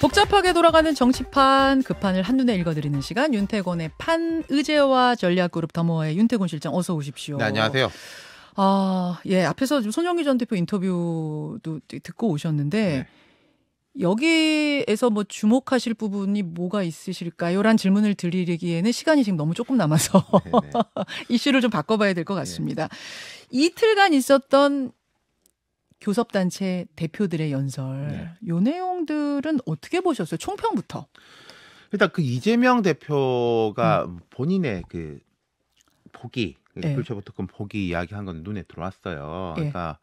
복잡하게 돌아가는 정치판, 그 판을 한눈에 읽어드리는 시간, 윤태곤의 판의제와 전략그룹 더모아의 윤태곤 실장, 어서 오십시오. 네, 안녕하세요. 예, 앞에서 지금 손영희 전 대표 인터뷰도 듣고 오셨는데, 네. 여기에서 뭐 주목하실 부분이 뭐가 있으실까요? 라는 질문을 드리기에는 시간이 지금 너무 조금 남아서 이슈를 좀 바꿔봐야 될 것 같습니다. 이틀간 있었던 교섭단체 대표들의 연설, 요 내용들은 어떻게 보셨어요? 총평부터. 일단 그 이재명 대표가 본인의 그 포기, 불체부터 그 포기 이야기한 건 눈에 들어왔어요. 그러니까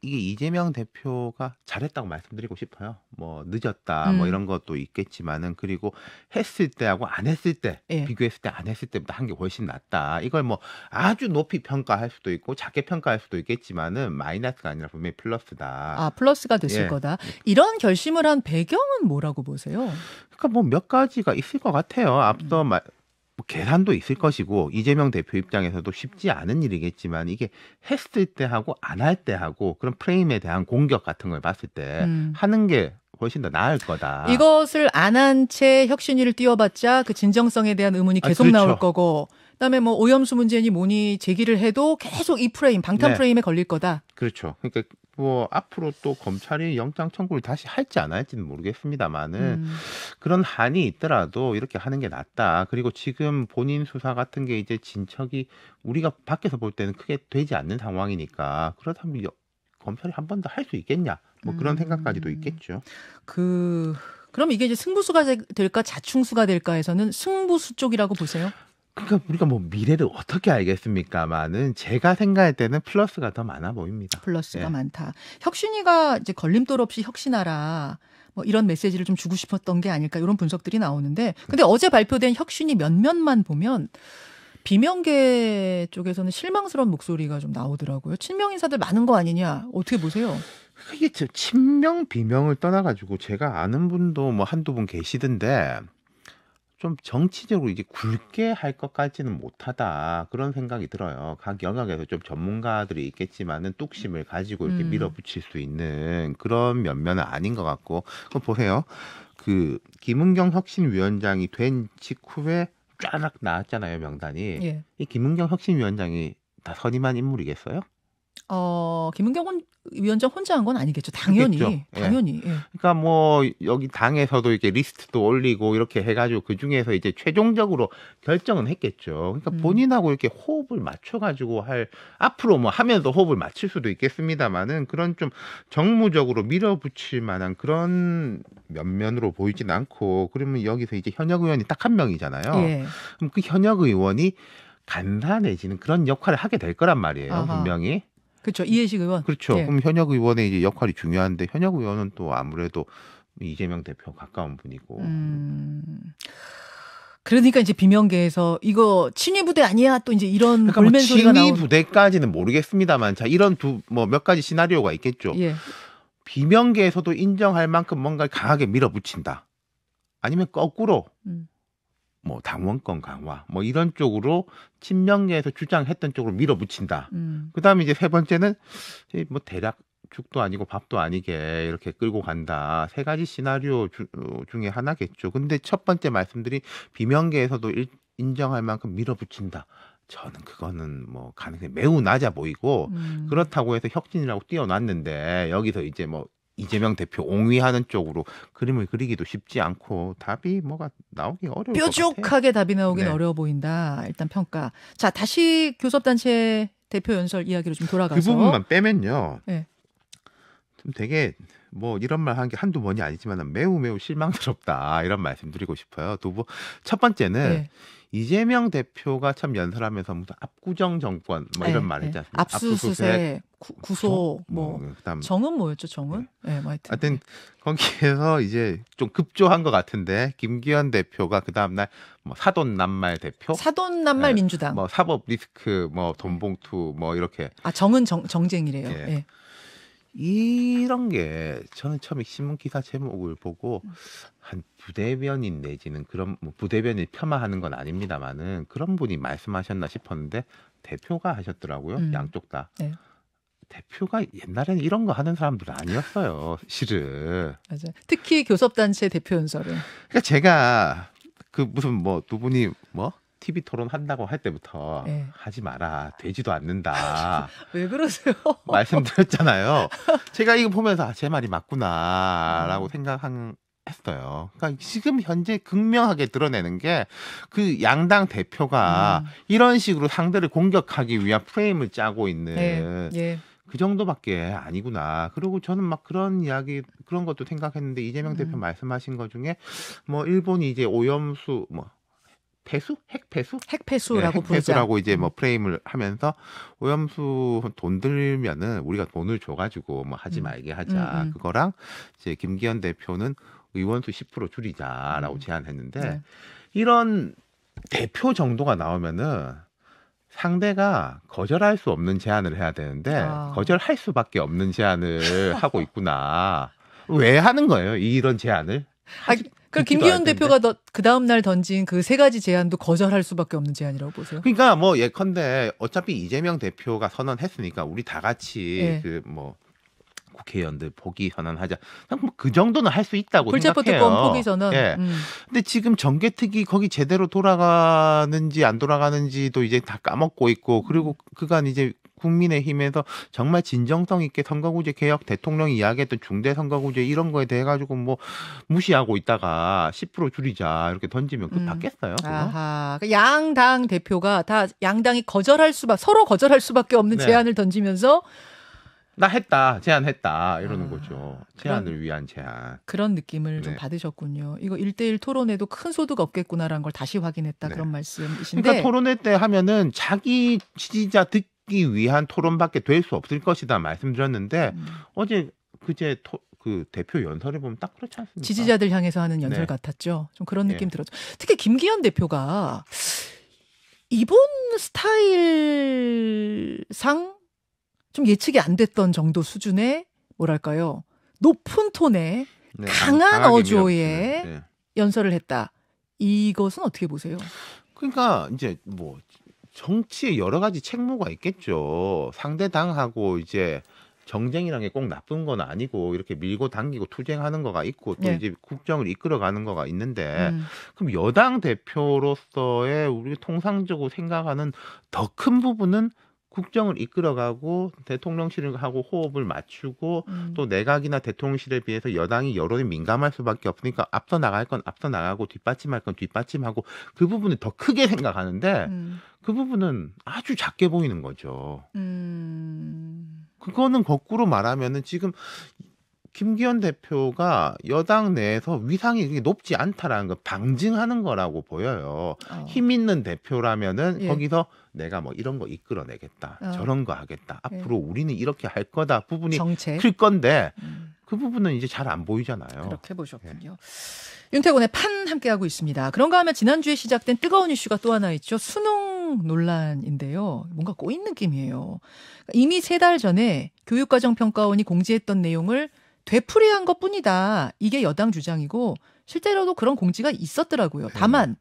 이게 이재명 대표가 잘했다고 말씀드리고 싶어요. 뭐 늦었다, 뭐 이런 것도 있겠지만은, 그리고 했을 때하고 안 했을 때 비교했을 때 안 했을 때보다 한 게 훨씬 낫다. 이걸 뭐 아주 높이 평가할 수도 있고 작게 평가할 수도 있겠지만은 마이너스가 아니라 분명히 플러스다. 아, 플러스가 됐을 거다. 이런 결심을 한 배경은 뭐라고 보세요? 그러니까 뭐 몇 가지가 있을 것 같아요. 앞서 뭐 계산도 있을 것이고, 이재명 대표 입장에서도 쉽지 않은 일이겠지만, 이게 했을 때 하고 안 할 때 하고 그런 프레임에 대한 공격 같은 걸 봤을 때 하는 게 훨씬 더 나을 거다. 이것을 안 한 채 혁신위를 띄워봤자 그 진정성에 대한 의문이 계속 그렇죠. 나올 거고, 그다음에 뭐 오염수 문제니 뭐니 제기를 해도 계속 이 프레임, 방탄 프레임에 걸릴 거다. 그렇죠. 그러니까 뭐 앞으로 또 검찰이 영장 청구를 다시 할지 안 할지는 모르겠습니다만은 그런 한이 있더라도 이렇게 하는 게 낫다. 그리고 지금 본인 수사 같은 게 이제 진척이 우리가 밖에서 볼 때는 크게 되지 않는 상황이니까, 그렇다면 검찰이 한 번 더 할 수 있겠냐? 뭐 그런 생각까지도 있겠죠. 그럼 이게 이제 승부수가 될까 자충수가 될까에서는 승부수 쪽이라고 보세요? 그러니까 우리가 뭐 미래를 어떻게 알겠습니까만은 제가 생각할 때는 플러스가 더 많아 보입니다. 플러스가 많다. 혁신위가 이제 걸림돌 없이 혁신하라, 뭐 이런 메시지를 좀 주고 싶었던 게 아닐까, 이런 분석들이 나오는데, 근데 어제 발표된 혁신위 몇몇만 보면 비명계 쪽에서는 실망스러운 목소리가 좀 나오더라고요. 친명 인사들 많은 거 아니냐, 어떻게 보세요? 이게 친명 비명을 떠나가지고 제가 아는 분도 뭐 한두 분 계시던데, 좀 정치적으로 이제 굵게 할 것 같지는 못하다, 그런 생각이 들어요. 각 영역에서 좀 전문가들이 있겠지만은 뚝심을 가지고 이렇게 밀어붙일 수 있는 그런 면면은 아닌 것 같고. 그럼 보세요. 그 김은경 혁신위원장이 된 직후에 쫙 나왔잖아요, 명단이. 이 김은경 혁신위원장이 다 선임한 인물이겠어요? 김은경 위원장 혼자 한 건 아니겠죠. 당연히. 당연히. 그러니까 뭐 여기 당에서도 이렇게 리스트도 올리고 이렇게 해가지고 그 중에서 이제 최종적으로 결정은 했겠죠. 그러니까 본인하고 이렇게 호흡을 맞춰가지고 앞으로 뭐 하면서 호흡을 맞출 수도 있겠습니다만은, 그런 좀 정무적으로 밀어붙일 만한 그런 면면으로 보이진 않고, 그러면 여기서 이제 현역 의원이 딱 한 명이잖아요. 그럼 그 현역 의원이 간사 내지는 그런 역할을 하게 될 거란 말이에요. 분명히. 그렇죠. 이해식 의원. 그렇죠. 그럼 현역 의원의 이제 역할이 중요한데, 현역 의원은 또 아무래도 이재명 대표 가까운 분이고. 그러니까 이제 비명계에서 이거 친위 부대 아니야, 또 이제 이런 그러니까 볼멘 소리가 나오는. 친위 부대까지는 모르겠습니다만, 자, 이런 몇 가지 시나리오가 있겠죠. 비명계에서도 인정할 만큼 뭔가를 강하게 밀어붙인다. 아니면 거꾸로 뭐 당원권 강화, 뭐 이런 쪽으로 친명계에서 주장했던 쪽으로 밀어붙인다. 그다음에 이제 세 번째는 뭐 대략 죽도 아니고 밥도 아니게 이렇게 끌고 간다. 세 가지 시나리오 중에 하나겠죠. 근데 첫 번째 말씀드린 비명계에서도 인정할 만큼 밀어붙인다. 저는 그거는 뭐 가능성이 매우 낮아 보이고, 그렇다고 해서 혁신이라고 띄워놨는데 여기서 이제 뭐 이재명 대표 옹위하는 쪽으로 그림을 그리기도 쉽지 않고, 답이 뭐가 나오기 어려울 것 같아요. 뾰족하게 답이 나오긴 어려워 보인다, 일단 평가. 자, 다시 교섭단체 대표 연설 이야기로 좀 돌아가서 그 부분만 빼면요, 좀 되게 뭐 이런 말 하는 게 한두 번이 아니지만 매우 실망스럽다, 이런 말씀드리고 싶어요. 첫 번째는 이재명 대표가 참 연설하면서 무슨 압구정 정권 뭐 이런 말 했지 않습니까? 압수수색, 구소, 그다음 정은 뭐였죠? 정은? 하여튼 거기에서 이제 좀 급조한 것 같은데, 김기현 대표가 그 다음 날 뭐 사돈남말 대표, 사돈남말 민주당, 뭐 사법 리스크, 뭐 돈봉투, 뭐 이렇게. 정은 정쟁이래요. 이런 게 저는 처음에 신문 기사 제목을 보고 한 부대변인 내지는 그런 뭐 부대변인 폄하하는 건 아닙니다만은 그런 분이 말씀하셨나 싶었는데 대표가 하셨더라고요. 양쪽 다. 대표가 옛날에는 이런 거 하는 사람들은 아니었어요. 실은. 맞아요. 특히 교섭단체 대표 연설은. 그러니까 제가 그 무슨 뭐 두 분이 뭐 TV 토론 한다고 할 때부터 네. 하지 마라. 되지도 않는다. 왜 그러세요? 말씀드렸잖아요. 제가 이거 보면서 제 말이 맞구나라고 생각했어요. 그러니까 지금 현재 극명하게 드러내는 게 그 양당 대표가 이런 식으로 상대를 공격하기 위한 프레임을 짜고 있는 예. 그 정도밖에 아니구나. 그리고 저는 막 그런 이야기 그런 것도 생각했는데 이재명 대표 말씀하신 것 중에 뭐 일본이 이제 오염수 뭐 폐수? 핵폐수? 핵폐수라고 네, 핵폐수라고 이제 뭐 프레임을 하면서 오염수 돈 들면은 우리가 돈을 줘가지고 뭐 하지 말게 하자. 그거랑 이제 김기현 대표는 의원수 10% 줄이자라고 제안했는데 네. 이런 대표 정도가 나오면은 상대가 거절할 수 없는 제안을 해야 되는데 거절할 수밖에 없는 제안을 하고 있구나. 왜 하는 거예요? 이런 제안을? 그 김기현 대표가 그 다음 날 던진 그 세 가지 제안도 거절할 수밖에 없는 제안이라고 보세요. 그러니까 뭐 예컨대 어차피 이재명 대표가 선언했으니까 우리 다 같이 네. 그 뭐 국회의원들 포기 선언하자. 뭐 그 정도는 할 수 있다고 불체포 생각해요. 특권 포기 선언. 예. 근데 지금 정개특위 거기 제대로 돌아가는지 안 돌아가는지도 이제 다 까먹고 있고 그리고 그간 이제 국민의힘에서 정말 진정성 있게 선거구제 개혁 대통령이 이야기했던 중대 선거구제 이런 거에 대해 가지고 뭐 무시하고 있다가 10% 줄이자 이렇게 던지면 그 받겠어요? 아하. 양당 대표가 다 양당이 서로 거절할 수밖에 없는 네. 제안을 던지면서 나 했다, 제안했다 이러는 거죠. 제안을 위한 제안. 그런 느낌을 좀 받으셨군요. 이거 1대1 토론에도 큰 소득 없겠구나라는 걸 다시 확인했다 그런 말씀이신데. 그러니까 토론회 때 하면은 자기 지지자 듣기 위한 토론밖에 될 수 없을 것이다 말씀드렸는데 어제 그제 그 대표 연설을 보면 딱 그렇지 않습니까? 지지자들 향해서 하는 연설 같았죠. 좀 그런 느낌 들었죠. 특히 김기현 대표가 이번 스타일상 좀 예측이 안 됐던 정도 수준의 뭐랄까요? 높은 톤의 강한 어조의 연설을 했다. 이것은 어떻게 보세요? 그러니까 이제 뭐 정치에 여러 가지 책무가 있겠죠. 상대당하고 이제 정쟁이라는 게 꼭 나쁜 건 아니고 이렇게 밀고 당기고 투쟁하는 거가 있고 또 이제 국정을 이끌어가는 거가 있는데 그럼 여당 대표로서의 우리 통상적으로 생각하는 더 큰 부분은 국정을 이끌어가고 대통령실하고 호흡을 맞추고 또 내각이나 대통령실에 비해서 여당이 여론이 민감할 수밖에 없으니까 앞서 나갈 건 앞서 나가고 뒷받침할 건 뒷받침하고 그 부분을 더 크게 생각하는데 그 부분은 아주 작게 보이는 거죠. 그거는 거꾸로 말하면은 지금 김기현 대표가 여당 내에서 위상이 높지 않다라는 걸 방증하는 거라고 보여요. 힘 있는 대표라면은 거기서 내가 뭐 이런 거 이끌어내겠다. 저런 거 하겠다. 앞으로 우리는 이렇게 할 거다. 부분이 정책. 클 건데 그 부분은 이제 잘 안 보이잖아요. 그렇게 보셨군요. 윤태곤의 판 함께하고 있습니다. 그런가 하면 지난주에 시작된 뜨거운 이슈가 또 하나 있죠. 수능 논란인데요. 뭔가 꼬인 느낌이에요. 이미 3달 전에 교육과정평가원이 공지했던 내용을 되풀이한 것뿐이다. 이게 여당 주장이고 실제로도 그런 공지가 있었더라고요. 다만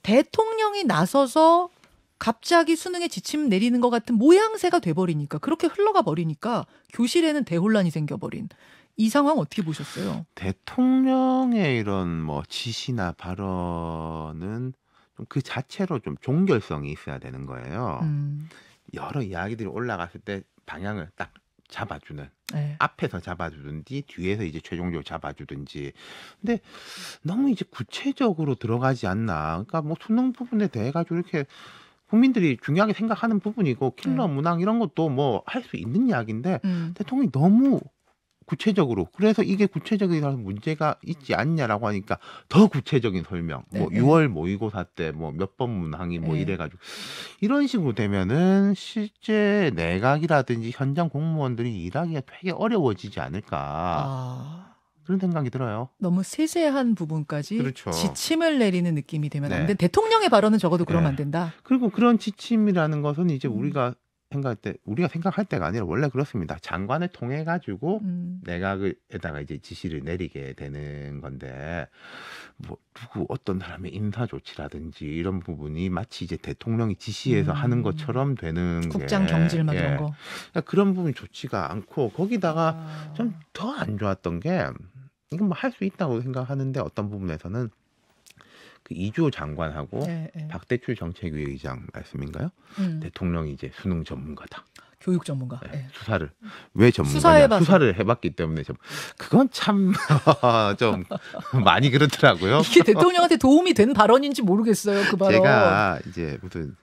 대통령이 나서서 갑자기 수능에 지침 내리는 것 같은 모양새가 돼버리니까 그렇게 흘러가 버리니까 교실에는 대혼란이 생겨버린 이 상황 어떻게 보셨어요? 대통령의 이런 뭐 지시나 발언은 좀 그 자체로 좀 종결성이 있어야 되는 거예요. 여러 이야기들이 올라갔을 때 방향을 딱 잡아주는 앞에서 잡아주든지 뒤에서 이제 최종적으로 잡아주든지 근데 너무 이제 구체적으로 들어가지 않나. 그러니까 뭐 수능 부분에 대해 가지고 이렇게 국민들이 중요하게 생각하는 부분이고 킬러 문항 이런 것도 뭐 할 수 있는 이야기인데 대통령이 너무 구체적으로 그래서 이게 구체적인 문제가 있지 않냐라고 하니까 더 구체적인 설명 뭐 6월 모의고사 때 뭐 몇 번 문항이 뭐 이래가지고 이런 식으로 되면은 실제 내각이라든지 현장 공무원들이 일하기가 되게 어려워지지 않을까 그런 생각이 들어요. 너무 세세한 부분까지 지침을 내리는 느낌이 되면 안 돼. 대통령의 발언은 적어도 그러면 안 된다. 그리고 그런 지침이라는 것은 이제 우리가 우리가 생각할 때가 아니라 원래 그렇습니다. 장관을 통해 가지고 내각에다가 이제 지시를 내리게 되는 건데 뭐 누구 어떤 사람의 인사 조치라든지 이런 부분이 마치 이제 대통령이 지시해서 하는 것처럼 되는 국장 경질 막 이런 거. 그러니까 그런 부분이 좋지가 않고 거기다가 좀 더 안 좋았던 게 이건 뭐 할 수 있다고 생각하는데 어떤 부분에서는 그 이주호 장관하고 박대출 정책위의장 말씀인가요? 대통령이 이제 수능 전문가다. 교육 전문가. 수사를 왜 전문가냐? 수사를 해봤기 때문에 그건 참 좀 많이 그렇더라고요. 이게 대통령한테 도움이 된 발언인지 모르겠어요. 그 발언. 제가 이제 무슨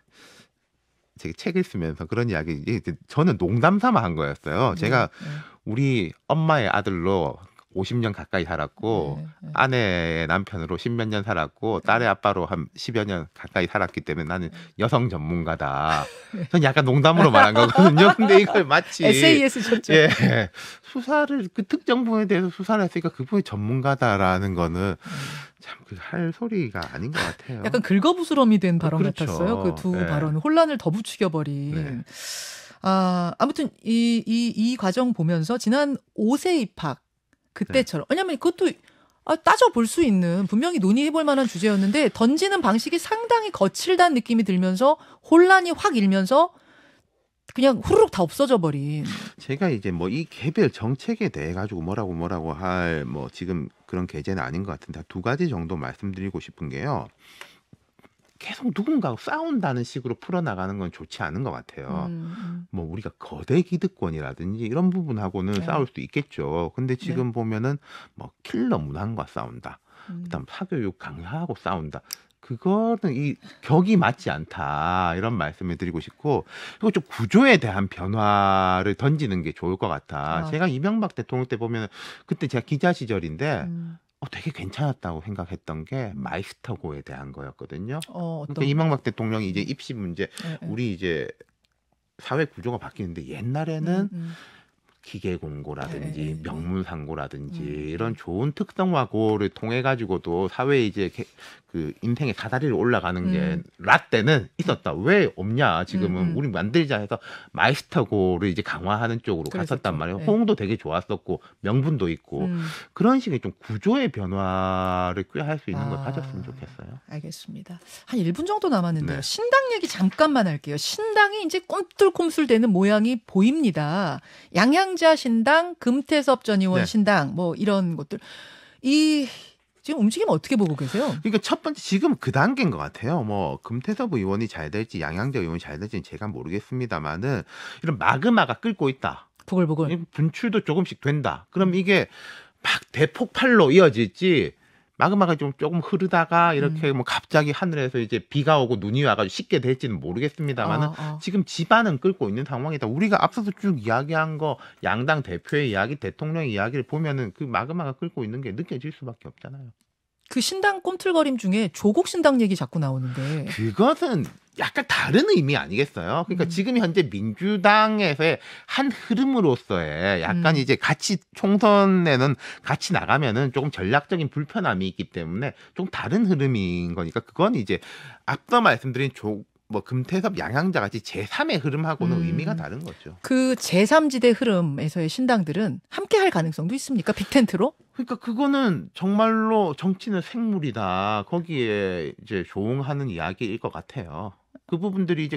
제가 책을 쓰면서 그런 이야기 저는 농담 삼아 한 거였어요. 제가 우리 엄마의 아들로 50년 가까이 살았고 아내의 남편으로 10몇 년 살았고 딸의 아빠로 한 10여 년 가까이 살았기 때문에 나는 여성 전문가다. 전 약간 농담으로 말한 거거든요. 근데 이걸 마치 SAS 쳤죠. 수사를 그 특정 부분에 대해서 수사를 했으니까 그분이 전문가다라는 거는 참 할 소리가 아닌 것 같아요. 약간 긁어부스럼이 된 발언 같았어요. 그 두 발언은 혼란을 더 부추겨버린. 아무튼 이 과정 보면서 지난 5세 입학 그때처럼 왜냐하면 그것도 따져볼 수 있는 분명히 논의해볼 만한 주제였는데 던지는 방식이 상당히 거칠다는 느낌이 들면서 혼란이 확 일면서 그냥 후루룩 다 없어져 버린. 제가 이제 뭐 이 개별 정책에 대해 가지고 뭐라고 할 뭐 지금 그런 계제는 아닌 것 같은데 두 가지 정도 말씀드리고 싶은 게요. 계속 누군가하고 싸운다는 식으로 풀어나가는 건 좋지 않은 것 같아요. 뭐 우리가 거대 기득권이라든지 이런 부분하고는 싸울 수도 있겠죠. 근데 지금 보면은 뭐 킬러 문항과 싸운다. 그다음 사교육 강화하고 싸운다. 그거는 이 격이 맞지 않다 이런 말씀을 드리고 싶고 그리고 좀 구조에 대한 변화를 던지는 게 좋을 것 같아. 제가 이명박 대통령 때 보면 그때 제가 기자 시절인데 되게 괜찮았다고 생각했던 게 마이스터고에 대한 거였거든요. 그러니까 이명박 대통령이 이제 입시 문제 우리 이제 사회 구조가 바뀌는데 옛날에는 기계 공고라든지 명문 상고라든지 이런 좋은 특성화고를 통해 가지고도 사회에 이제 그 인생의 사다리를 올라가는 게 라떼는 있었다. 왜 없냐? 지금은 우리 만들자 해서 마이스터고를 이제 강화하는 쪽으로 갔었단 말이에요. 호응도 되게 좋았었고 명분도 있고 그런 식의 좀 구조의 변화를 꾀할 수 있는 걸 가졌으면 좋겠어요. 알겠습니다. 한 1분 정도 남았는데요. 신당 얘기 잠깐만 할게요. 신당이 이제 꼼틀꼼술되는 모양이 보입니다. 양양자 신당, 금태섭 전 의원 신당 뭐 이런 것들 지금 움직임 어떻게 보고 계세요? 그러니까 첫 번째 지금 그 단계인 것 같아요. 뭐 금태섭 의원이 잘 될지 양양자 의원이 잘 될지는 제가 모르겠습니다만은 이런 마그마가 끓고 있다. 보글보글. 분출도 조금씩 된다. 그럼 이게 막 대폭발로 이어질지 마그마가 조금 흐르다가 이렇게 뭐 갑자기 하늘에서 이제 비가 오고 눈이 와가지고 쉽게 될지는 모르겠습니다만은 지금 집안은 끓고 있는 상황이다. 우리가 앞서서 쭉 이야기한 거 양당 대표의 이야기, 대통령의 이야기를 보면은 그 마그마가 끓고 있는 게 느껴질 수밖에 없잖아요. 그 신당 꼼틀거림 중에 조국 신당 얘기 자꾸 나오는데 그것은 약간 다른 의미 아니겠어요? 그러니까 지금 현재 민주당에서의 한 흐름으로서의 약간 이제 같이 총선에는 같이 나가면은 조금 전략적인 불편함이 있기 때문에 좀 다른 흐름인 거니까 그건 이제 앞서 말씀드린 뭐 금태섭 양양자 같이 제3의 흐름하고는 의미가 다른 거죠. 그 제3지대 흐름에서의 신당들은 함께 할 가능성도 있습니까? 빅텐트로? 그러니까 그거는 정말로 정치는 생물이다. 거기에 이제 조응하는 이야기일 것 같아요. 그분들이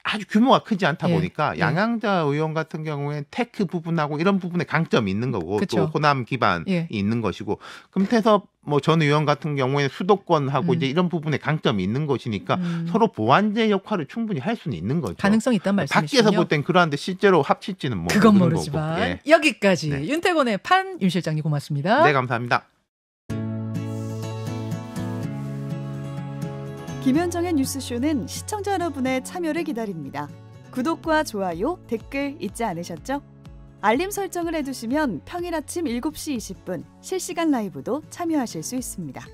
아주 규모가 크지 않다 보니까 양양자 의원 같은 경우에는 테크 부분하고 이런 부분에 강점이 있는 거고 또 호남 기반이 있는 것이고 금태섭 뭐 전 의원 같은 경우에는 수도권하고 이제 이런 부분에 강점이 있는 것이니까 서로 보완제 역할을 충분히 할 수는 있는 거죠. 가능성이 있단 말씀이시군요. 밖에서 볼 땐 그러한데 실제로 합칠지는 뭐 그건 모르지만 여기까지 윤태곤의 판 윤 실장님 고맙습니다. 네, 감사합니다. 김현정의 뉴스쇼는 시청자 여러분의 참여를 기다립니다. 구독과 좋아요, 댓글 잊지 않으셨죠? 알림 설정을 해두시면 평일 아침 7시 20분 실시간 라이브도 참여하실 수 있습니다.